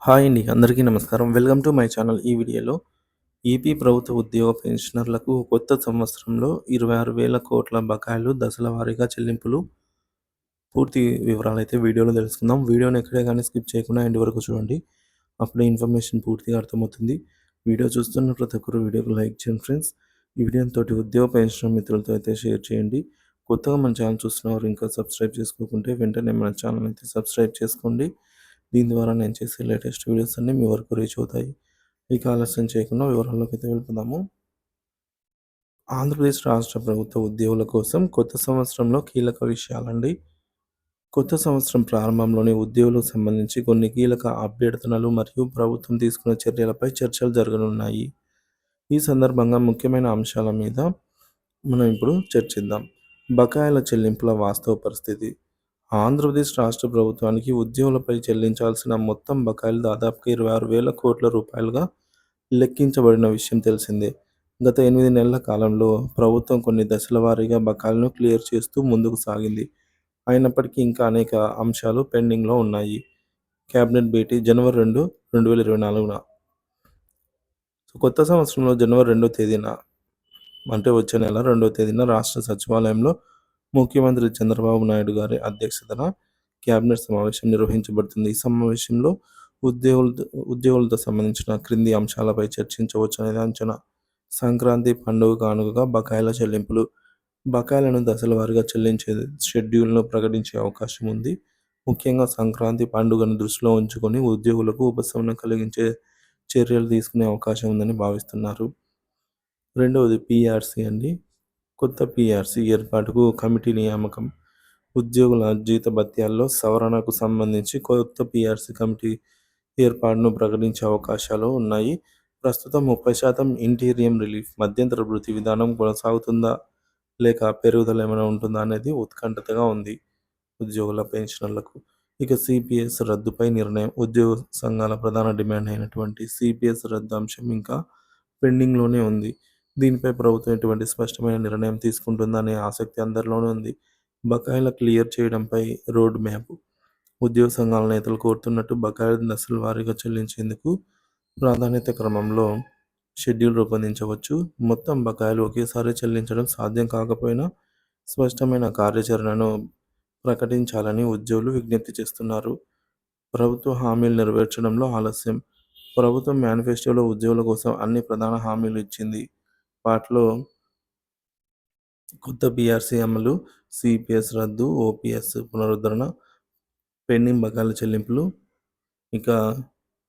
Hi అండి. అందరికీ నమస్కారం. Welcome to my channel. ఈ వీడియోలో ఏపీ ప్రభుత్వ ఉద్యోగ పెన్షనర్లకు కొత్త సంవత్సరంలో 26,000 కోట్ల బకాయిలు దశల వారీగా చెల్లింపులు పూర్తి వివరాలైతే వీడియోలో తెలుసుకుందాం. వీడియోని ఎక్కడే గానీ స్కిప్ చేయకుండా ఎండ్ వరకు చూడండి. అప్పుడే ఇన్ఫర్మేషన్ పూర్తిగా అర్థమవుతుంది. వీడియో చూస్తున్న ప్రతి ఒక్కరు వీడియోకి లైక్ చేయండి ఫ్రెండ్స్. ఈ వీడియోని తోటి ఉద్యోగ పెన్షనర్ మిత్రులతో అయితే షేర్ చేయండి. కొత్తగా మన ఛానల్ చూస్తున్నవారు ఇంకా సబ్స్క్రైబ్ చేసుకోకుంటే వెంటనే మన ఛానల్ అయితే సబ్స్క్రైబ్ చేసుకోండి. దీని ద్వారా నేను చేసే లేటెస్ట్ వీడియోస్ అన్నీ మీ వరకు రీచ్ అవుతాయి. ఇక ఆలస్యం చేయకుండా వివరాల్లోకి అయితే వెళ్ళిపోదాము. ఆంధ్రప్రదేశ్ రాష్ట్ర ప్రభుత్వ ఉద్యోగుల కోసం కొత్త సంవత్సరంలో కీలక విషయాలండి. కొత్త సంవత్సరం ప్రారంభంలోనే ఉద్యోగులకు సంబంధించి కొన్ని కీలక అభ్యర్థనలు మరియు ప్రభుత్వం తీసుకున్న చర్యలపై చర్చలు జరగనున్నాయి. ఈ సందర్భంగా ముఖ్యమైన అంశాల మీద మనం ఇప్పుడు చర్చిద్దాం. బకాయిల చెల్లింపుల వాస్తవ పరిస్థితి. ఆంధ్రప్రదేశ్ రాష్ట్ర ప్రభుత్వానికి ఉద్యోగులపై చెల్లించాల్సిన మొత్తం బకాయిలు దాదాపుగా 26,000 కోట్ల రూపాయలుగా లెక్కించబడిన విషయం తెలిసిందే. గత 8 నెలల కాలంలో ప్రభుత్వం కొన్ని దశల వారీగా బకాయిలను క్లియర్ చేస్తూ ముందుకు సాగింది. అయినప్పటికీ ఇంకా అనేక అంశాలు పెండింగ్‌లో ఉన్నాయి. కేబినెట్ భేటీ జనవరి 2, 2024న. కొత్త సంవత్సరంలో జనవరి 2వ తేదీన అంటే వచ్చే నెల 2వ తేదీన రాష్ట్ర సచివాలయంలో ముఖ్యమంత్రి చంద్రబాబు నాయుడు గారి అధ్యక్షతన కేబినెట్ సమావేశం నిర్వహించబడుతుంది. ఈ సమావేశంలో ఉద్యోగులతో సంబంధించిన క్రింది అంశాలపై చర్చించవచ్చు అనేది అంచనా. సంక్రాంతి పండుగ కానుకగా బకాయిల చెల్లింపులు. బకాయిలను దశల వారీగా చెల్లించే షెడ్యూల్ను ప్రకటించే అవకాశం ఉంది. ముఖ్యంగా సంక్రాంతి పండుగను దృష్టిలో ఉంచుకొని ఉద్యోగులకు ఉపశమనం కలిగించే చర్యలు తీసుకునే అవకాశం ఉందని భావిస్తున్నారు. రెండవది పీఆర్సీ అండి. కొత్త పీఆర్సీ ఏర్పాటుకు కమిటీ నియామకం. ఉద్యోగుల జీతభత్యాల్లో సవరణకు సంబంధించి కొత్త పీఆర్సీ కమిటీ ఏర్పాటును ప్రకటించే అవకాశాలు ఉన్నాయి. ప్రస్తుతం 30% ఇంటీరియం రిలీఫ్ మధ్యంతర భృతి విధానం కొనసాగుతుందా లేక పెరుగుదల ఏమైనా ఉంటుందా అనేది ఉత్కంఠతగా ఉంది ఉద్యోగుల పెన్షనర్లకు. ఇక సిపిఎస్ రద్దుపై నిర్ణయం. ఉద్యోగ సంఘాల ప్రధాన డిమాండ్ అయినటువంటి సిపిఎస్ రద్దు అంశం ఇంకా పెండింగ్లోనే ఉంది. దీనిపై ప్రభుత్వం ఎటువంటి స్పష్టమైన నిర్ణయం తీసుకుంటుందా అనే ఆసక్తి అందరిలోనూ ఉంది. బకాయిల క్లియర్ చేయడంపై రోడ్ మ్యాప్. ఉద్యోగ సంఘాల నేతలు కోరుతున్నట్టు బకాయిల దశల వారీగా చెల్లించేందుకు ప్రాధాన్యత క్రమంలో షెడ్యూల్ రూపొందించవచ్చు. మొత్తం బకాయిలు ఒకేసారి చెల్లించడం సాధ్యం కాకపోయినా స్పష్టమైన కార్యాచరణను ప్రకటించాలని ఉద్యోగులు విజ్ఞప్తి చేస్తున్నారు. ప్రభుత్వ హామీలు నెరవేర్చడంలో ఆలస్యం. ప్రభుత్వం మేనిఫెస్టోలో ఉద్యోగుల కోసం అన్ని ప్రధాన హామీలు ఇచ్చింది. వాటిలో కొత్త పీఆర్సీ అమలు, సిపిఎస్ రద్దు, ఓపీఎస్ పునరుద్ధరణ, పెండింగ్ బకాయిల చెల్లింపులు, ఇక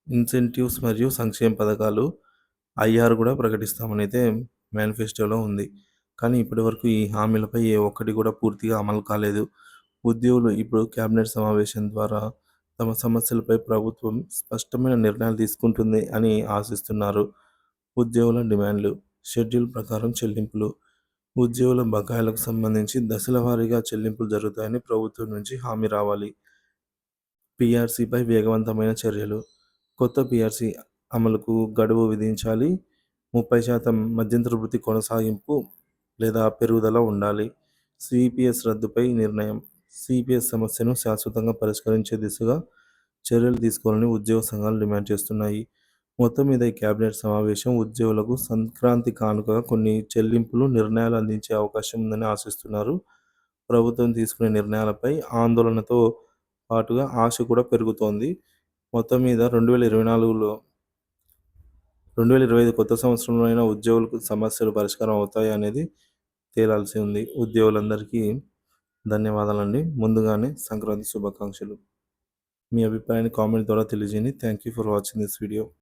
ఇన్సెంటివ్స్ మరియు సంక్షేమ పథకాలు, ఐఆర్ కూడా ప్రకటిస్తామని అయితే మేనిఫెస్టోలో ఉంది. కానీ ఇప్పటివరకు ఈ హామీలపై ఏ ఒక్కటి కూడా పూర్తిగా అమలు కాలేదు. ఉద్యోగులు ఇప్పుడు కేబినెట్ సమావేశం ద్వారా తమ సమస్యలపై ప్రభుత్వం స్పష్టమైన నిర్ణయాలు తీసుకుంటుంది అని ఆశిస్తున్నారు. ఉద్యోగుల డిమాండ్లు. షెడ్యూల్ ప్రకారం చెల్లింపులు. ఉద్యోగుల బకాయిలకు సంబంధించి దశల వారీగా చెల్లింపులు జరుగుతాయని ప్రభుత్వం నుంచి హామీ రావాలి. పీఆర్సీపై వేగవంతమైన చర్యలు. కొత్త పీఆర్సీ అమలుకు గడువు విధించాలి. 30% మధ్యంతర భృతి కొనసాగింపు లేదా పెరుగుదల ఉండాలి. సిపిఎస్ రద్దుపై నిర్ణయం. సిపిఎస్ సమస్యను శాశ్వతంగా పరిష్కరించే దిశగా చర్యలు తీసుకోవాలని ఉద్యోగ సంఘాలు డిమాండ్ చేస్తున్నాయి. మొత్తం మీద ఈ కేబినెట్ సమావేశం ఉద్యోగులకు సంక్రాంతి కానుకగా కొన్ని చెల్లింపులు నిర్ణయాలు అందించే అవకాశం ఉందని ఆశిస్తున్నారు. ప్రభుత్వం తీసుకునే నిర్ణయాలపై ఆందోళనతో పాటుగా ఆశ కూడా పెరుగుతోంది. మొత్తం మీద 2025 కొత్త సంవత్సరంలో అయినా ఉద్యోగులకు సమస్యలు పరిష్కారం అవుతాయి అనేది తేలాల్సి ఉంది. ఉద్యోగులందరికీ ధన్యవాదాలండి. ముందుగానే సంక్రాంతి శుభాకాంక్షలు. మీ అభిప్రాయాన్ని కామెంట్ ద్వారా తెలియజేయండి. Thank you for watching this video.